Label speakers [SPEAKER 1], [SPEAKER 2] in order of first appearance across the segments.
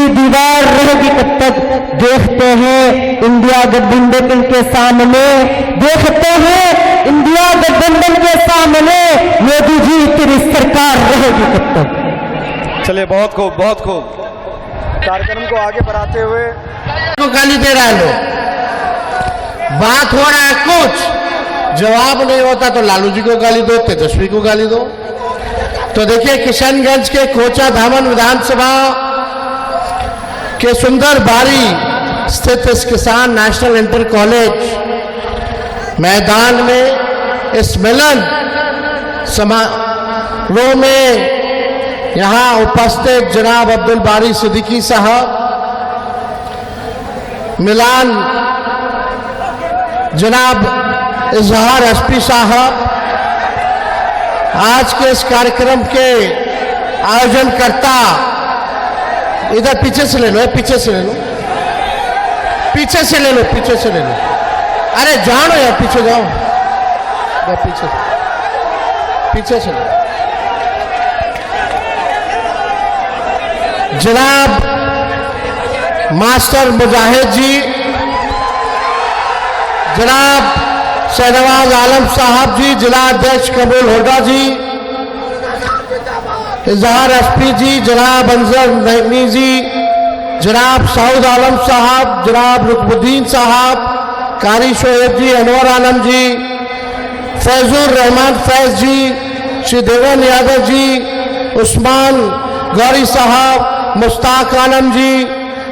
[SPEAKER 1] की दीवार रहेगी कब तक। देखते हैं इंडिया गठबंधन के सामने, देखते हैं इंडिया गठबंधन के सामने, मोदी जी तेरी सरकार रहेगी कब तक।
[SPEAKER 2] चलिए, बहुत खूब, बहुत खूब। कार्यक्रम को आगे बढ़ाते हुए
[SPEAKER 3] को गाली दे रहा है लोग, बात हो रहा है कुछ, जवाब नहीं होता तो लालू जी को गाली दो, तेजस्वी को गाली दो। तो देखिए, किशनगंज के कोचा धामन विधानसभा के सुंदर बारी स्थित इस किसान नेशनल इंटर कॉलेज मैदान में इस मिलन समारोह में यहां उपस्थित जनाब अब्दुल बारी सिद्दीकी साहब, मिलान जनाब इजहार एसपी साहब, आज के इस कार्यक्रम के आयोजनकर्ता, इधर पीछे से ले लो, पीछे से ले लो, पीछे से ले लो, पीछे से ले लो, अरे जाओ ना यार, पीछे जाओ, पीछे पीछे से लो। जनाब मास्टर मुजाहिद जी, जनाब शहनवाज आलम साहब जी, जिला अध्यक्ष कबूल होडा जी, इजहार एसपी जी, जनाब अंजर नईमी जी, जनाब सऊद आलम साहब, जनाब रुकनुद्दीन साहब, कारी शोएब जी, अनवर आलम जी, फैजुर रहमान फैज जी, श्री देवन यादव जी, उस्मान गौरी साहब, मुश्ताक आलम जी,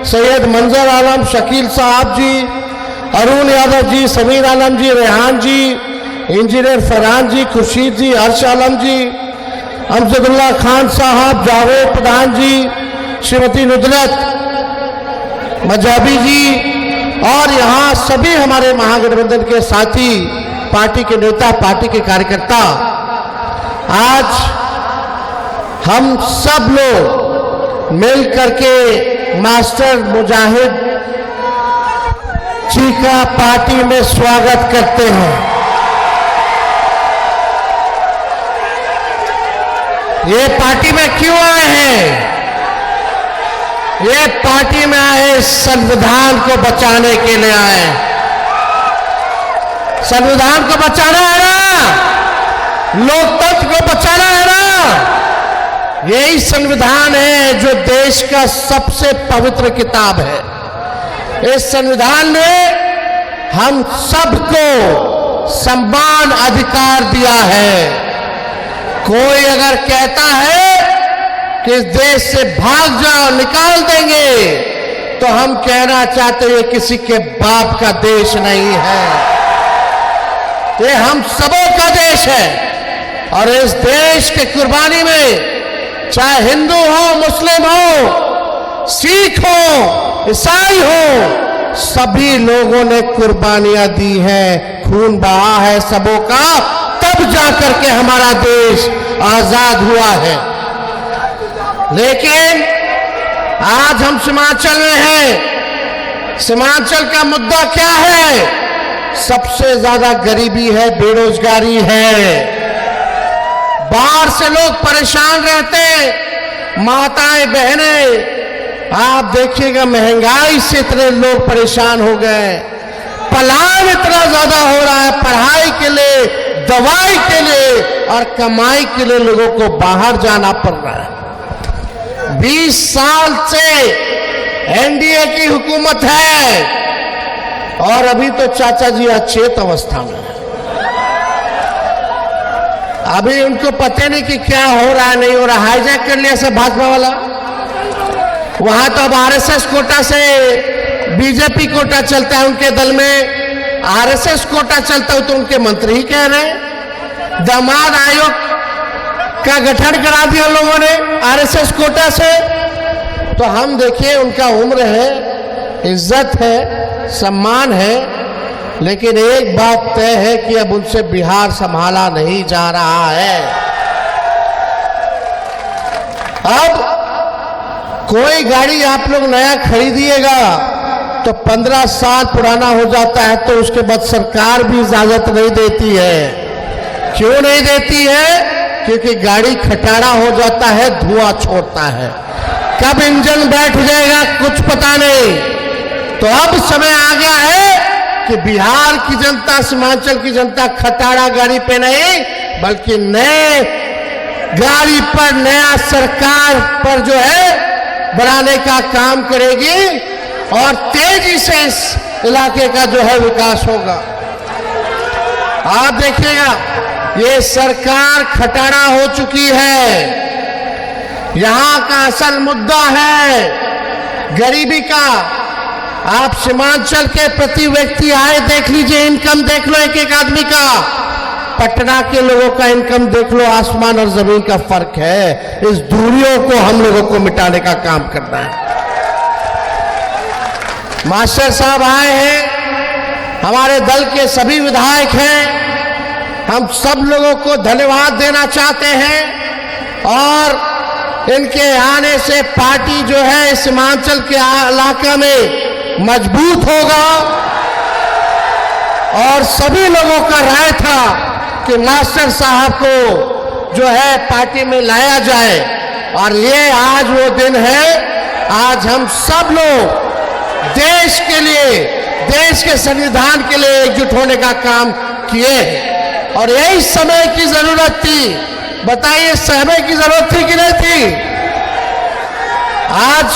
[SPEAKER 3] सैयद मंजर आलम, शकील साहब जी, अरुण यादव जी, समीर आलम जी, रेहान जी, इंजीनियर फरहान जी, खुर्शीद जी, अर्श आलम जी, अमजदुल्ला खान साहब, जावेद प्रधान जी, श्रीमती नुदरत मजाबी जी, और यहाँ सभी हमारे महागठबंधन के साथी, पार्टी के नेता, पार्टी के कार्यकर्ता। आज हम सब लोग मिल करके मास्टर मुजाहिद जी का पार्टी में स्वागत करते हैं। ये पार्टी में क्यों आए हैं? ये पार्टी में आए संविधान को बचाने के लिए आए। संविधान को बचाना है ना, लोकतंत्र को बचाना है ना। यही संविधान है जो देश का सबसे पवित्र किताब है। इस संविधान ने हम सबको समान अधिकार दिया है। कोई अगर कहता है कि इस देश से भाग जाओ, निकाल देंगे, तो हम कहना चाहते हैं किसी के बाप का देश नहीं है, ये हम सबों का देश है। और इस देश के कुर्बानी में चाहे हिंदू हो, मुस्लिम हो, सिख हो, ईसाई हो, सभी लोगों ने कुर्बानियां दी हैं, खून बहा है सबों का, तब जाकर के हमारा देश आजाद हुआ है। लेकिन आज हम सीमांचल में हैं। सीमांचल का मुद्दा क्या है? सबसे ज्यादा गरीबी है, बेरोजगारी है, बाहर से लोग परेशान रहते, माताएं बहनें, आप देखिएगा महंगाई से इतने लोग परेशान हो गए, पलायन इतना ज्यादा हो रहा है, पढ़ाई के लिए, दवाई के लिए और कमाई के लिए लोगों को बाहर जाना पड़ रहा है। 20 साल से एनडीए की हुकूमत है और अभी तो चाचा जी अचेत अवस्था में है। अभी उनको पता नहीं कि क्या हो रहा है, नहीं हो रहा, हाईजैक कर लिया सब भाजपा वाला। वहां तो अब आरएसएस कोटा से बीजेपी कोटा चलता है उनके दल में, आरएसएस कोटा चलता है तो उनके मंत्री ही कह रहे हैं। दामाद आयोग का गठन करा दिया लोगों ने आरएसएस कोटा से। तो हम देखिए, उनका उम्र है, इज्जत है, सम्मान है, लेकिन एक बात तय है कि अब उनसे बिहार संभाला नहीं जा रहा है। अब कोई गाड़ी आप लोग नया खरीदिएगा तो 15 साल पुराना हो जाता है, तो उसके बाद सरकार भी इजाजत नहीं देती है। क्यों नहीं देती है? क्योंकि गाड़ी खटारा हो जाता है, धुआं छोड़ता है। कब इंजन बैठ जाएगा, कुछ पता नहीं। तो अब समय आ गया है कि बिहार की जनता, सीमांचल की जनता खटारा गाड़ी पे नहीं बल्कि नए गाड़ी पर, नया सरकार पर जो है बनाने का काम करेगी और तेजी से इस इलाके का जो है विकास होगा। आप देखिएगा ये सरकार खटारा हो चुकी है। यहां का असल मुद्दा है गरीबी का। आप सीमांचल के प्रति व्यक्ति आए देख लीजिए, इनकम देख लो एक एक आदमी का। पटना के लोगों का इनकम देख लो, आसमान और जमीन का फर्क है। इस दूरियों को हम लोगों को मिटाने का काम करना है। मास्टर साहब आए हैं, हमारे दल के सभी विधायक हैं। हम सब लोगों को धन्यवाद देना चाहते हैं और इनके आने से पार्टी जो है सीमांचल के इलाका में मजबूत होगा। और सभी लोगों का राय था कि मास्टर साहब को जो है पार्टी में लाया जाए और ये आज वो दिन है। आज हम सब लोग देश के लिए, देश के संविधान के लिए एकजुट होने का काम किए और यही समय की जरूरत थी। बताइए समय की जरूरत थी कि नहीं थी? आज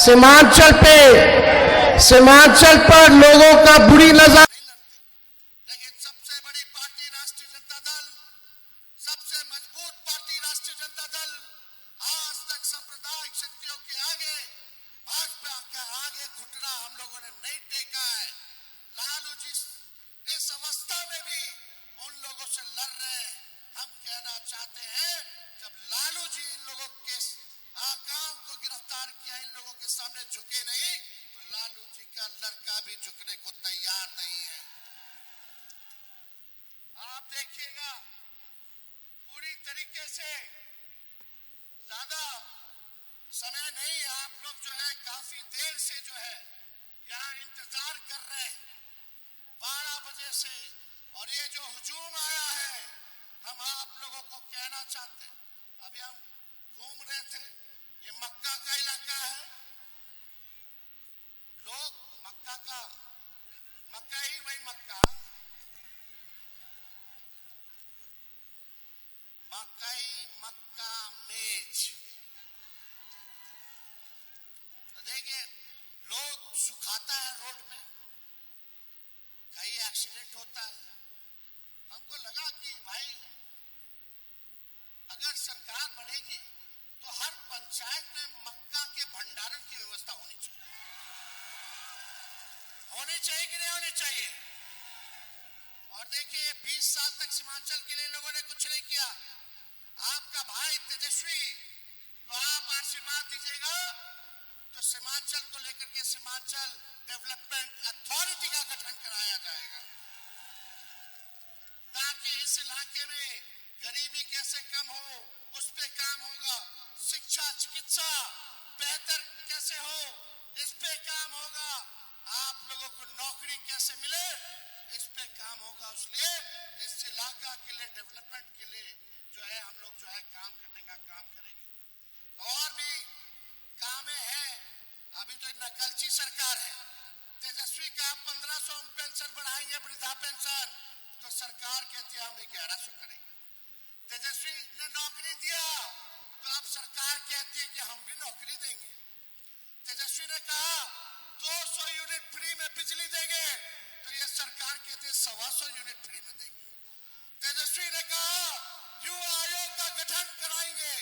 [SPEAKER 3] सीमांचल पर लोगों का बुरी नजर, लेकिन सबसे बड़ी पार्टी राष्ट्रीय जनता दल, सबसे मजबूत पार्टी राष्ट्रीय जनता दल आज तक सांप्रदायिक शक्तियों के आगे, भाजपा के आगे घुटना हम लोगों ने नहीं टेका है। लालू जी इस अवस्था में भी उन लोगों से लड़ रहे हैं। हम कहना चाहते हैं जब लालू जी इन लोगों के आकाम को गिरफ्तार किया, इन लोगों के सामने झुके नहीं, तो लालू जी का लड़का भी झुकने को तैयार नहीं है। आप देखिएगा पूरी तरीके से, ज्यादा समय नहीं, आप लोग जो है काफी देर से जो है यहाँ इंतजार कर रहे हैं 12 बजे से। और ये जो हुजूम आया है, हम आप लोगों को कहना चाहते हैं, अभी हम घूम रहे थे, ये मक्का का इलाका है। लोग मक्का ही वही मक्का, मक्का मेज। तो देखिए लोग सुखाता है रोड पे, कई एक्सीडेंट होता है। हमको लगा कि भाई अगर सरकार बनेगी तो हर पंचायत में मक्का के भंडारण की व्यवस्था होनी चाहिए। होनी चाहिए कि नहीं होनी चाहिए? और देखिए 20 साल तक सीमांचल के लिए लोगों ने कुछ नहीं किया। आपका भाई तेजस्वी को आप आशीर्वाद दीजिएगा तो सीमांचल को लेकर के सीमांचल डेवलपमेंट अथॉरिटी का गठन कराया जाएगा, ताकि इस इलाके में गरीबी कैसे कम हो उस पे काम होगा। शिक्षा चिकित्सा बेहतर कैसे हो इस पे काम होगा। आप लोगों को नौकरी कैसे मिले इस पे काम होगा। इसलिए इस इलाका के लिए, डेवलपमेंट के लिए जो है हम लोग जो है काम करने का काम करेंगे। और भी कामें हैं। अभी तो नकलची सरकार है। तेजस्वी का 1500 पेंशन बढ़ाएंगे, वृद्धा पेंशन, तो सरकार कहती है हम 1100 करेंगे। तेजस्वी ने नौकरी दिया तो अब सरकार कहती है कि हम भी नौकरी देंगे। तेजस्वी ने कहा 200 यूनिट फ्री में बिजली देंगे तो ये सरकार कहती है 125 यूनिट फ्री में देंगे। तेजस्वी ने कहा युवा आयोग का गठन कराएंगे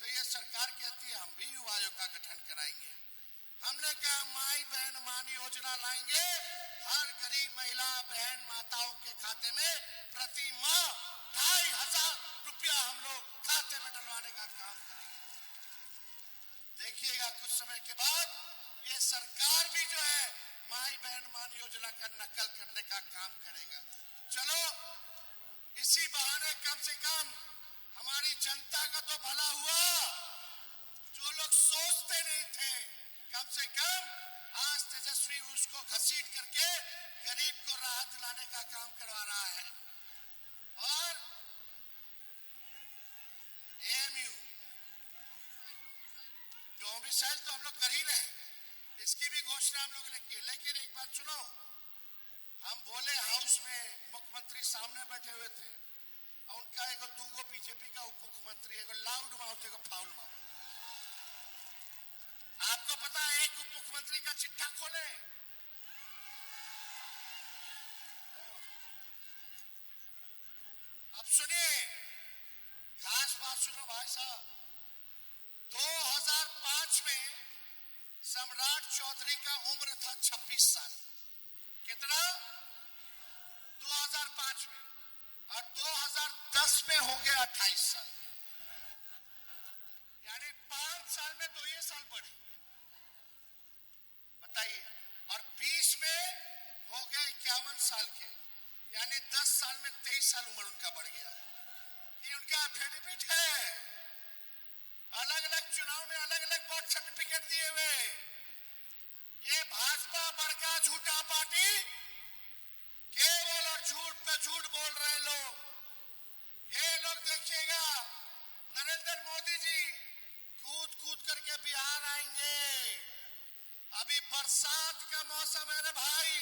[SPEAKER 3] तो ये सरकार कहती है हम भी युवा आयोग का गठन कराएंगे। हमने कहा माई बहन मान योजना लाएंगे, हर गरीब महिला बहन माताओं के खाते में प्रति माह 2500 रुपया हम लोग खाते में डलवाने का काम करेंगे। देखिएगा कुछ समय के बाद ये सरकार भी जो है माई बहन मान योजना का नकल करने का काम करेगा। चलो इसी बहाने कम से कम हमारी जनता का तो भला हुआ। जो लोग सोचते नहीं थे, कम से कम आज तेजस्वी उसको घसीट करके गरीब को राहत दिलाने का काम करवा रहा है। और एएमयू जो मिसाइल तो हम लोग कर ही रहे हैं, घोषणा हम लोगों ने की, लेकिन एक बात सुनो, हम बोले हाउस में मुख्यमंत्री सामने बैठे हुए थे और उनका एगो दूगो बीजेपी का उप मुख्यमंत्री, एगो लाउड माउथ एगो फाउल माउथ। आपको पता है एक उप मुख्यमंत्री का चिट्ठा खोले, अब सुनिए खास बात सुनो भाई साहब, 2005 में सम्राट चौधरी का उम्र था 26 साल। कितना? 2005 में, और 2010 में हो गया 28 साल, यानी 5 साल में 2 साल बढ़े, बताइए। और 20 में हो गया 51 साल के, यानी 10 साल में 23 साल उम्र उनका बढ़ गया। ये उनका एफिडेविट है, अलग अलग चुनाव में अलग अलग बर्थ सर्टिफिकेट दिए हुए। ये भाजपा बड़का झूठा पार्टी, केवल और झूठ पे झूठ बोल रहे लोग। ये लोग देखिएगा नरेंद्र मोदी जी कूद कूद करके बिहार आएंगे। अभी बरसात का मौसम है रे भाई,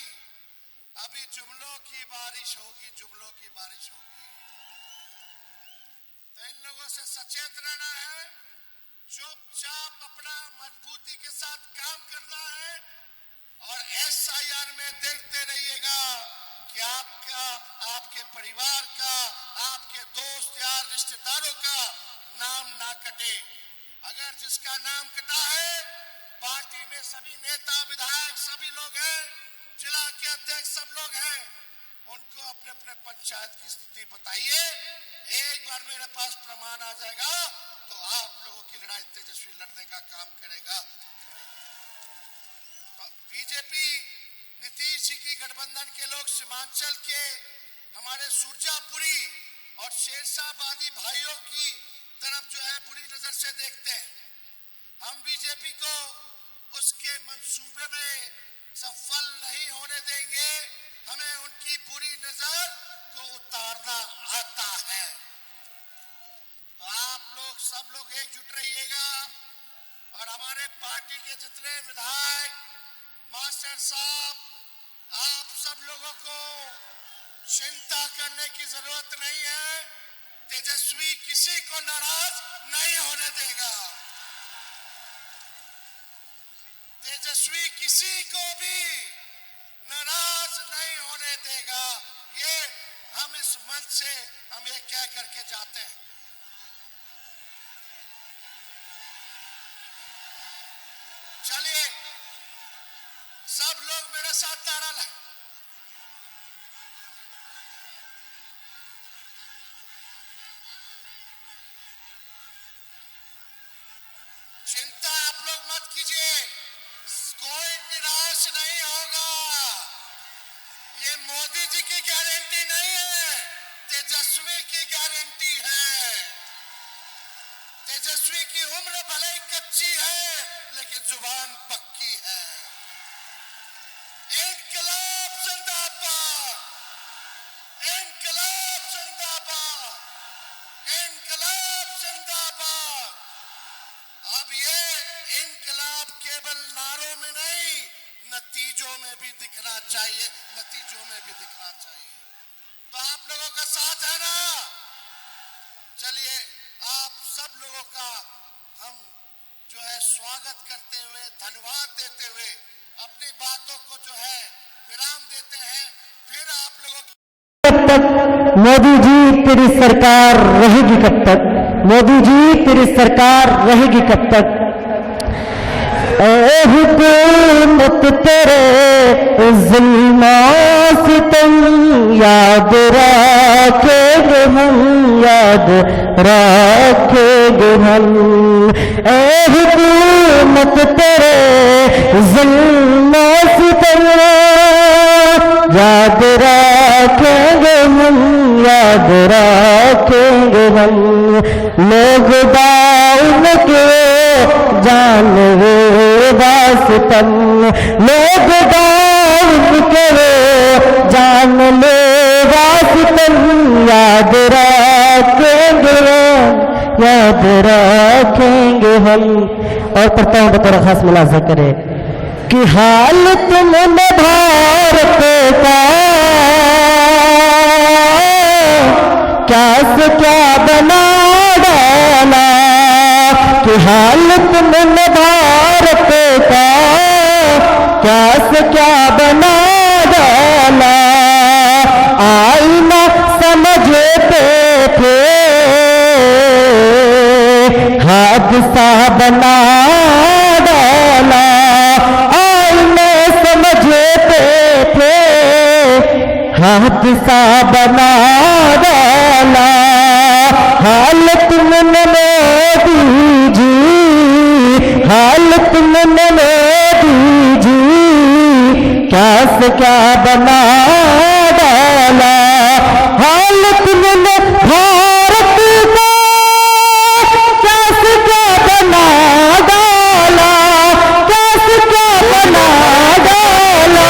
[SPEAKER 3] अभी जुमलों की बारिश होगी, जुमलों की बारिश होगी। तो इन लोगों से सचेत रहना है, चुपचाप अपना मजबूती के साथ काम करना है, और SIR में देखते रहिएगा कि आपका, आपके परिवार का, आपके दोस्त यार रिश्तेदारों का नाम ना कटे। अगर जिसका नाम कटा है, पार्टी में सभी नेता विधायक सभी लोग हैं, जिला के अध्यक्ष सब लोग हैं, उनको अपने अपने पंचायत की स्थिति बताइए। एक बार मेरे पास प्रमाण आ जाएगा तो आप लोगों की लड़ाई तेजस्वी लड़ने का काम करेगा। बीजेपी नीतीश जी की गठबंधन के लोग सीमांचल के हमारे सुरजापुरी और शेरशाहबादी भाइयों की तरफ जो है बुरी नजर से देखते हैं। हम बीजेपी को उसके मंसूबे में सफल नहीं होने देंगे, हमें उनकी बुरी नजर को उतारना आता है। तो आप लोग सब लोग एकजुट रहिएगा, और हमारे पार्टी के जितने विधायक मास्टर साहब, आप सब लोगों को चिंता करने की जरूरत नहीं है। तेजस्वी किसी को नाराज नहीं होने देगा, तेजस्वी किसी को भी नाराज नहीं होने देगा। ये हम इस मंच से हम ये कह करके जाते हैं। चलिए सब लोग मेरे साथ ताड़ा लगाएं। चिंता आप लोग मत कीजिए, कोई निराश नहीं होगा। ये मोदी जी की गारंटी नहीं है, तेजस्वी की गारंटी है। तेजस्वी की उम्र भले ही कच्ची है, लेकिन जुबान पक्की है। इनकलाब जिंदाबाद, इनकलाब जिंदाबाद, इनकलाब जिंदाबाद। अब ये इनकलाब केवल नारों में नहीं, नतीजों में भी दिखना चाहिए, नतीजों में भी दिखना चाहिए। तो आप लोगों का साथ है ना? चलिए आप सब लोगों का हम जो है स्वागत करते हुए, धन्यवाद देते हुए अपनी बातों को जो है विराम देते हैं। फिर आप लोगों
[SPEAKER 1] कब तक मोदी जी तेरी सरकार रहेगी, कब तक मोदी जी तेरी सरकार रहेगी, कब तक? ए हुकूमत तेरे जुल्मों सितम याद रखेंगे हम, याद रखेंगे हम। ए हुकूमत तेरे जुल्मों सितम याद रखेंगे हम, याद रखेंगे हम। लोग दाऊन के जानवे वास्तम, लोग दाऊन के जान ले वास्तम। याद रखेंगे हम, याद रखेंगे हम। और पढ़ता हूँ बतौर खास मुलाजा करे। कि हाल तुमने भारत का क्या से क्या बना डाला, कि हाल तुमने भारत का क्या से क्या बना डाला। आईना समझते थे हादसा बना डाला, आईना समझते थे हादसा बना डाला। हाल तुमने मोदी जी, हाल तुमने मोदी जी क्या से क्या बना डाला। हाल तुमने भारत का क्या से क्या बना डाला, क्या से क्या बना डाला।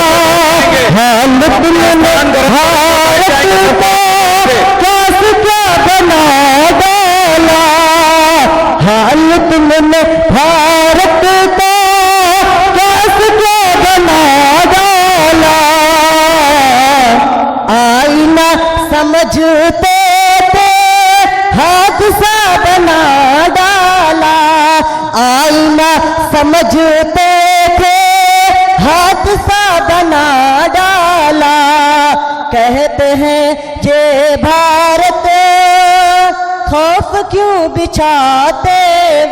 [SPEAKER 1] हाल तुमने भारत का क्या से क्या बना डाला, हाल तुमने भारत का क्या से क्या बना डाला। आईना समझते थे हादसा बना डाला, आईना समझते थे हादसा बना डाला। कहते हैं ये भारत खौफ क्यों बिछाते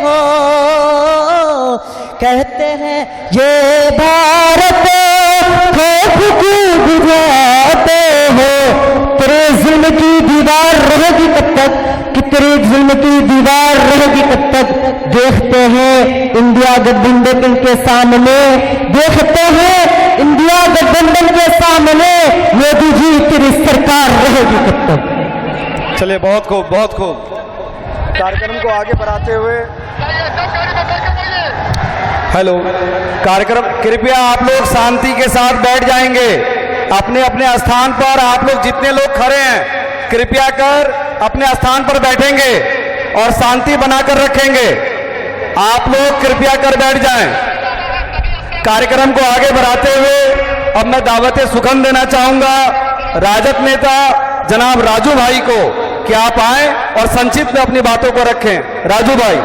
[SPEAKER 1] हो, कहते हैं ये भारत खौफ क्यों बिछाते हो। तेरे जुल्म की दीवार रहेगी कब तक, कि तेरे जुल्म की दीवार रहेगी कब तक। देखते हैं इंडिया गठबंधन के सामने, देखते हैं इंडिया गठबंधन के सामने मोदी जी तेरी सरकार रहेगी कब तक।
[SPEAKER 2] चलिए, बहुत खूब, बहुत खूब। कार्यक्रम को आगे बढ़ाते हुए हेलो, कार्यक्रम कृपया आप लोग शांति के साथ बैठ जाएंगे अपने अपने स्थान पर। आप लोग जितने लोग खड़े हैं कृपया कर अपने स्थान पर बैठेंगे और शांति बनाकर रखेंगे। आप लोग कृपया कर बैठ जाएं। कार्यक्रम को आगे बढ़ाते हुए अब मैं दावते सुखम देना चाहूंगा राजद नेता जनाब राजू भाई को कि आप आए और संक्षिप्त में अपनी बातों को रखें। राजू भाई।